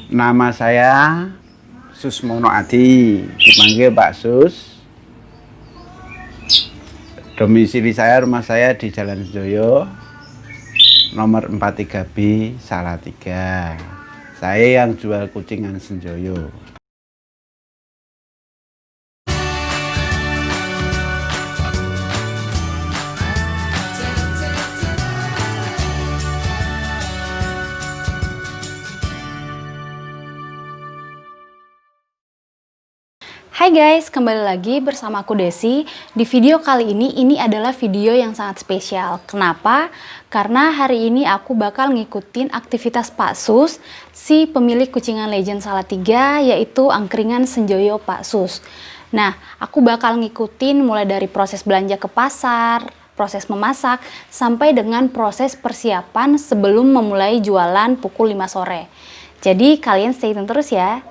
Nama saya Susmono Adi, dipanggil Pak Sus. Domisili saya, rumah saya di Jalan Senjoyo, nomor 43B, Salatiga. Saya yang jual kucingan Senjoyo. Hai guys, kembali lagi bersama aku Desi. Di video kali ini adalah video yang sangat spesial. Kenapa? Karena hari ini aku bakal ngikutin aktivitas Pak Sus, si pemilik kucingan legend Salatiga, yaitu angkringan Senjoyo Pak Sus. Nah, aku bakal ngikutin mulai dari proses belanja ke pasar, proses memasak, sampai dengan proses persiapan sebelum memulai jualan pukul 5 sore. Jadi kalian stay tune terus ya.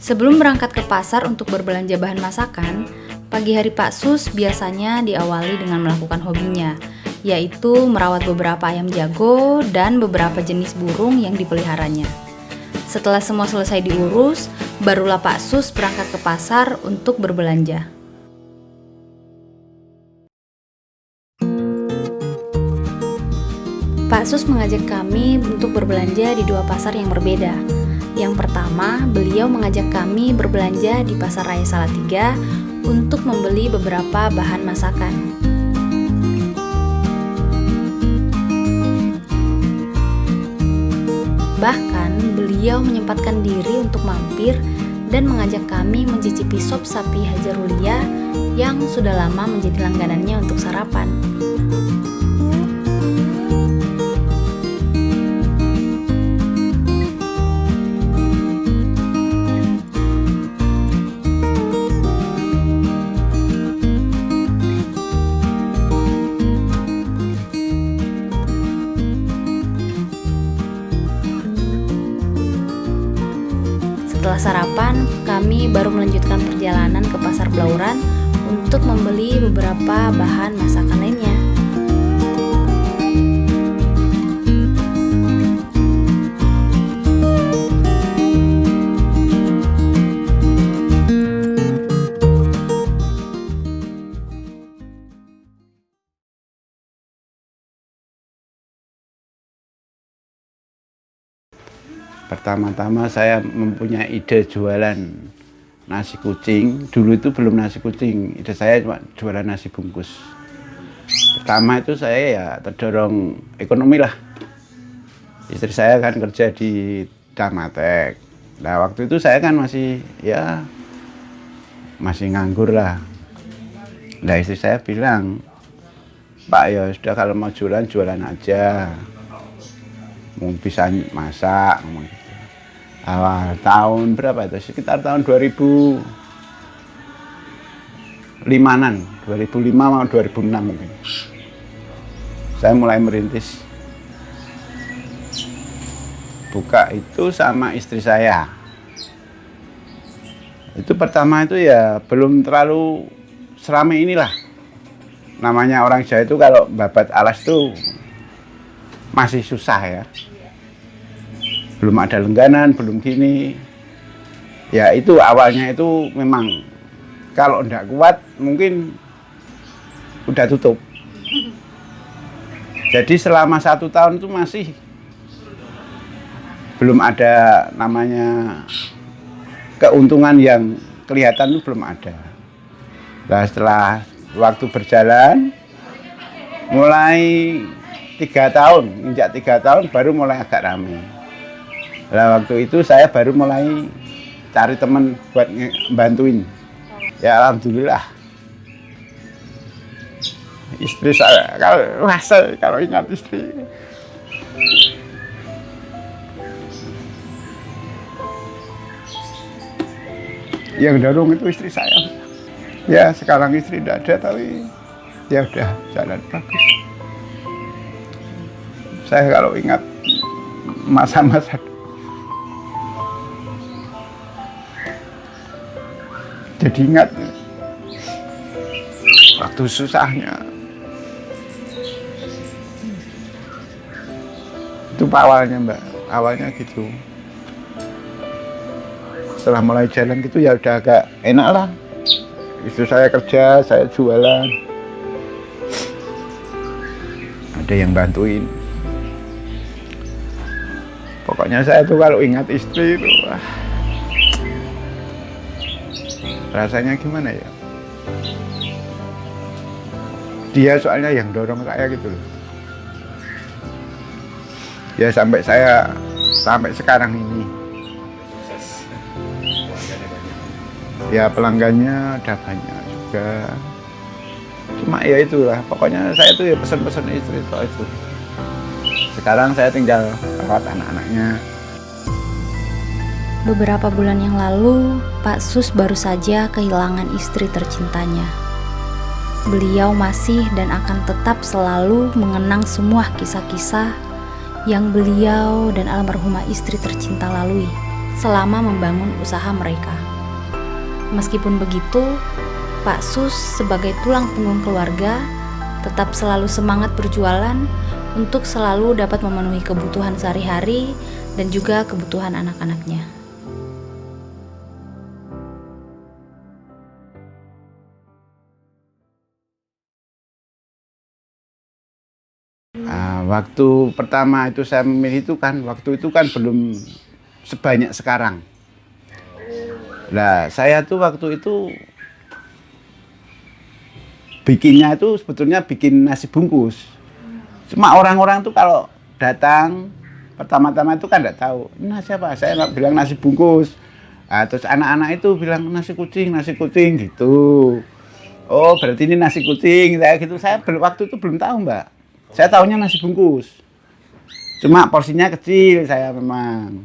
Sebelum berangkat ke pasar untuk berbelanja bahan masakan, pagi hari Pak Sus biasanya diawali dengan melakukan hobinya, yaitu merawat beberapa ayam jago dan beberapa jenis burung yang dipeliharanya. Setelah semua selesai diurus, barulah Pak Sus berangkat ke pasar untuk berbelanja. Pak Sus mengajak kami untuk berbelanja di dua pasar yang berbeda. Yang pertama, beliau mengajak kami berbelanja di Pasar Raya Salatiga untuk membeli beberapa bahan masakan. Bahkan, beliau menyempatkan diri untuk mampir dan mengajak kami mencicipi sop sapi Hajarulia yang sudah lama menjadi langganannya untuk sarapan. Setelah sarapan, kami baru melanjutkan perjalanan ke Pasar Blauran untuk membeli beberapa bahan masakan lainnya. Pertama-tama saya mempunyai ide jualan nasi kucing. Dulu itu belum nasi kucing, ide saya cuma jualan nasi bungkus. Pertama itu saya ya terdorong ekonomi lah. Istri saya kan kerja di Damatek. Nah waktu itu saya kan masih nganggur lah. Nah istri saya bilang, Pak ya sudah kalau mau jualan aja. Mau bisa masak gitu. Awal tahun berapa itu? Sekitar tahun 2005-an, 2005 atau 2006 mungkin. Saya mulai merintis buka itu sama istri saya. Itu pertama itu ya belum terlalu seramai inilah. Namanya orang Jawa itu kalau babat alas tuh masih susah ya. Belum ada lengganan, belum gini. Ya itu awalnya itu memang kalau enggak kuat mungkin udah tutup. Jadi selama 1 tahun itu masih belum ada namanya keuntungan yang kelihatan itu belum ada. Nah setelah waktu berjalan mulai 3 tahun, injak 3 tahun baru mulai agak ramai. Nah waktu itu saya baru mulai cari teman buat bantuin. Ya alhamdulillah. Istri saya kalau ingat istri. Yang dorong itu istri saya. Ya sekarang istri tidak ada tapi ya udah jalan bagus. Saya kalau ingat masa-masa jadi ingat waktu susahnya. Itu awalnya Mbak, awalnya gitu. Setelah mulai jalan gitu ya udah agak enak lah. Istri saya kerja, saya jualan. Ada yang bantuin. Pokoknya saya tuh kalau ingat istri itu, wah, rasanya gimana ya? Dia soalnya yang dorong saya gitu loh. Ya sampai sekarang ini. Ya pelanggannya ada banyak juga. Cuma ya itulah, pokoknya saya tuh ya pesan-pesan istri soal itu. Sekarang saya tinggal rawat anak-anaknya. Beberapa bulan yang lalu, Pak Sus baru saja kehilangan istri tercintanya. Beliau masih dan akan tetap selalu mengenang semua kisah-kisah yang beliau dan almarhumah istri tercinta lalui selama membangun usaha mereka. Meskipun begitu, Pak Sus sebagai tulang punggung keluarga tetap selalu semangat berjualan untuk selalu dapat memenuhi kebutuhan sehari-hari dan juga kebutuhan anak-anaknya. Waktu pertama itu saya memilih itu kan, waktu itu kan belum sebanyak sekarang. Nah, saya tuh waktu itu bikinnya itu sebetulnya bikin nasi bungkus. Cuma orang-orang tuh kalau datang pertama-tama itu kan nggak tahu nasi apa. Saya bilang nasi bungkus. Nah, terus anak-anak itu bilang nasi kucing gitu. Oh, berarti ini nasi kucing kayak gitu. Saya waktu itu belum tahu, Mbak. Saya tahunya nasi bungkus. Cuma porsinya kecil saya memang.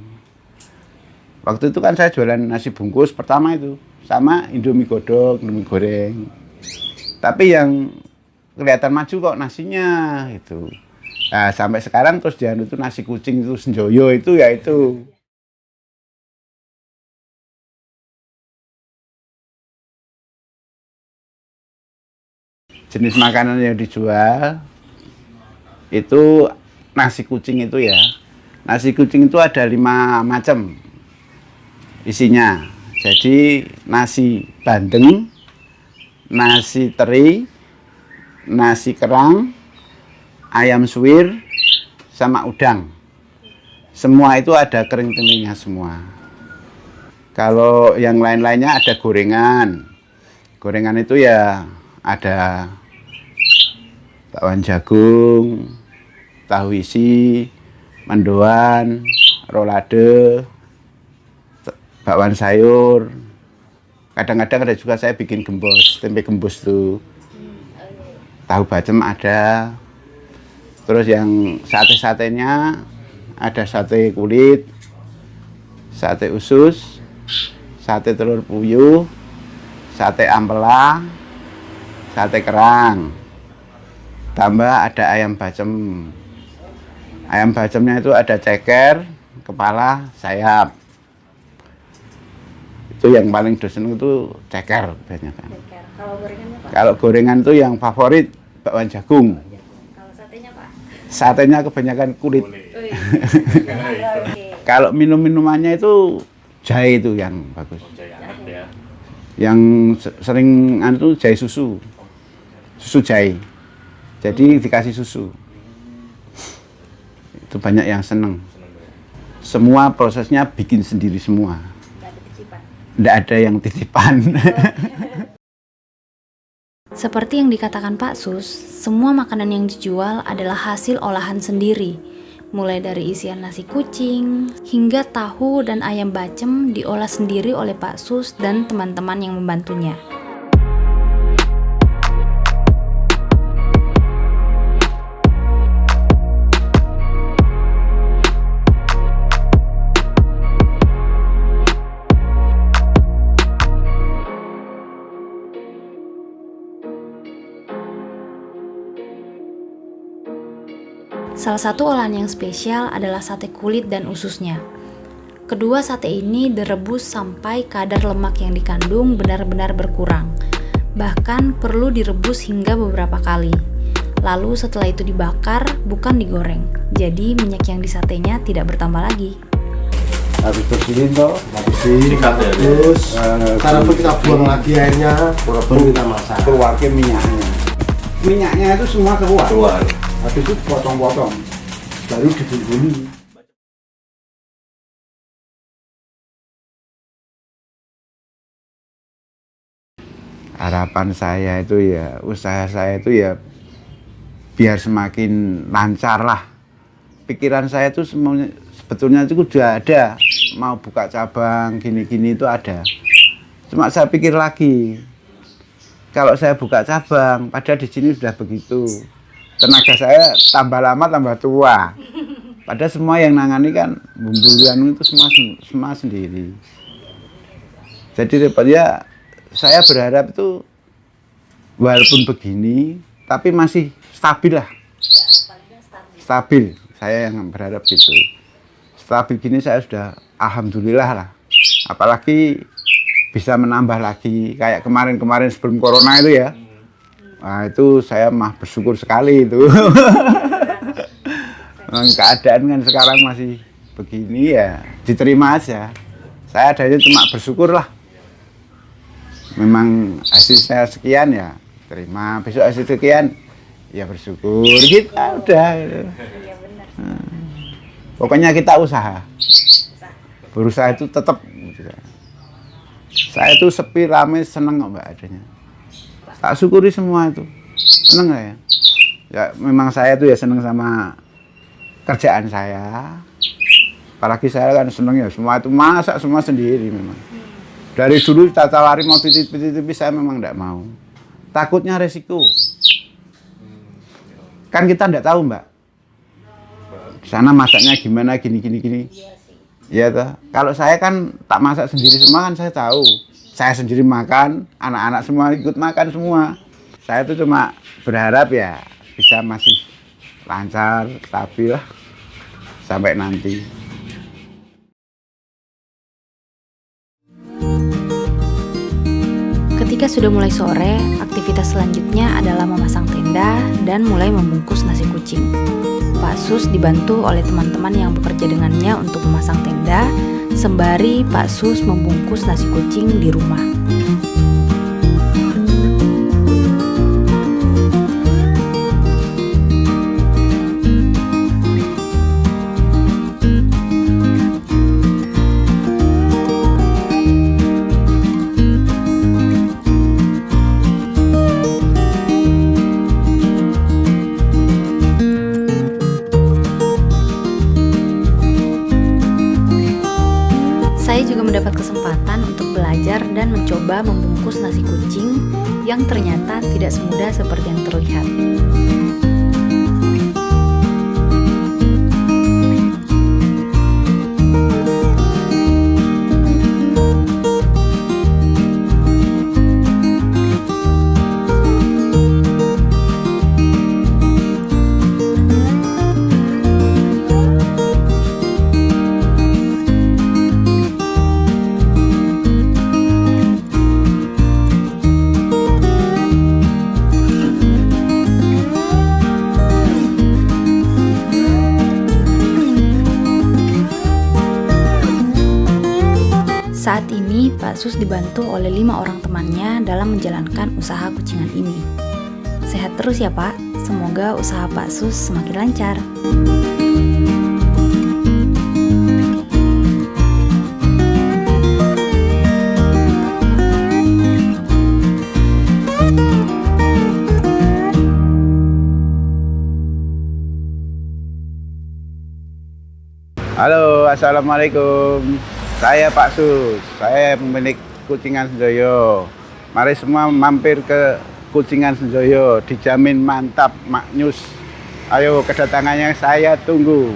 Waktu itu kan saya jualan nasi bungkus pertama itu sama Indomie godok, Indomie goreng. Tapi yang kelihatan maju kok nasinya itu. Nah, sampai sekarang terus dia itu nasi kucing itu senjoyo itu ya itu. Jenis makanan yang dijual itu nasi kucing itu ya. Nasi kucing itu ada 5 macam isinya. Jadi nasi bandeng, nasi teri, nasi kerang, ayam suwir, sama udang. Semua itu ada kering telingnya semua. Kalau yang lain-lainnya ada gorengan. Gorengan itu ya ada bakwan jagung, tahu isi, mendoan, rolade, bakwan sayur. Kadang-kadang ada juga saya bikin gembos, tempe gembos tuh. Tahu bacem ada. Terus yang sate-satenya ada sate kulit, sate usus, sate telur puyuh, sate ampela, sate kerang. Tambah ada ayam bacem. Ayam bacemnya itu ada ceker, kepala, sayap. Itu yang paling dosen itu ceker biasanya kan. Kalau gorengannya Pak? Kalau gorengan itu yang favorit bakwan jagung. Kalau satenya Pak? Satenya kebanyakan kulit. Kalau minum-minumannya itu jahe itu yang bagus. Yang sering itu jahe susu. Susu jahe. Jadi dikasih susu. Itu banyak yang seneng. Semua prosesnya bikin sendiri semua. Nggak ada yang titipan. Seperti yang dikatakan Pak Sus, semua makanan yang dijual adalah hasil olahan sendiri. Mulai dari isian nasi kucing, hingga tahu dan ayam bacem diolah sendiri oleh Pak Sus dan teman-teman yang membantunya. Salah satu olahan yang spesial adalah sate kulit dan ususnya. Kedua sate ini direbus sampai kadar lemak yang dikandung benar-benar berkurang. Bahkan perlu direbus hingga beberapa kali. Lalu setelah itu dibakar, bukan digoreng. Jadi minyak yang di satenya tidak bertambah lagi. Habis bersihin toh, Sikat ya, terus Sekarang pun kita buang lagi airnya, baru kita masak. keluarnya minyaknya. Minyaknya itu semua keluar. Keluar. Habis itu potong-potong, baru dibumbui. Harapan saya itu ya, usaha saya itu ya biar semakin lancar lah. Pikiran saya itu semuanya sebetulnya itu sudah ada, mau buka cabang gini-gini itu ada. Cuma saya pikir lagi, kalau saya buka cabang, padahal di sini sudah begitu. Tenaga saya tambah lama tambah tua. Padahal semua yang nangani kan bumbuan itu semua sendiri. Jadi repotnya saya berharap itu walaupun begini, tapi masih stabil lah. Stabil, saya yang berharap gitu. Stabil gini saya sudah alhamdulillah lah. Apalagi bisa menambah lagi kayak kemarin-kemarin sebelum corona itu ya. Nah, itu saya mah bersyukur sekali itu. Keadaan kan sekarang masih begini ya, diterima aja. Saya adanya cuma bersyukur lah. Memang hasil saya sekian ya, terima. Besok hasil sekian, ya bersyukur. Kita udah. Pokoknya kita usaha. Berusaha itu tetap. Saya itu sepi, rame, seneng kok Mbak adanya. Tak syukuri semua itu. Seneng nggak ya? Ya memang saya tuh ya seneng sama kerjaan saya. Apalagi saya kan seneng ya semua itu masak semua sendiri memang. Dari dulu tata lari mau titip saya memang enggak mau. Takutnya resiko. Kan kita enggak tahu, Mbak. Di sana masaknya gimana gini. Iya toh. Kalau saya kan tak masak sendiri semua kan saya tahu. Saya sendiri makan, anak-anak semua ikut makan semua. Saya tuh cuma berharap ya bisa masih lancar, stabil lah sampai nanti. Ketika sudah mulai sore, aktivitas selanjutnya adalah memasang tenda dan mulai membungkus nasi kucing. Pak Sus dibantu oleh teman-teman yang bekerja dengannya untuk memasang tenda, sembari Pak Sus membungkus nasi kucing di rumah. Saya juga mendapat kesempatan untuk belajar dan mencoba membungkus nasi kucing yang ternyata tidak semudah seperti yang terlihat. Saat ini, Pak Sus dibantu oleh 5 orang temannya dalam menjalankan usaha kucingan ini. Sehat terus ya Pak, semoga usaha Pak Sus semakin lancar. Halo, assalamualaikum. Saya Pak Sus, saya pemilik Kucingan Senjoyo. Mari semua mampir ke Kucingan Senjoyo, dijamin mantap, maknyus. Ayo kedatangannya saya tunggu.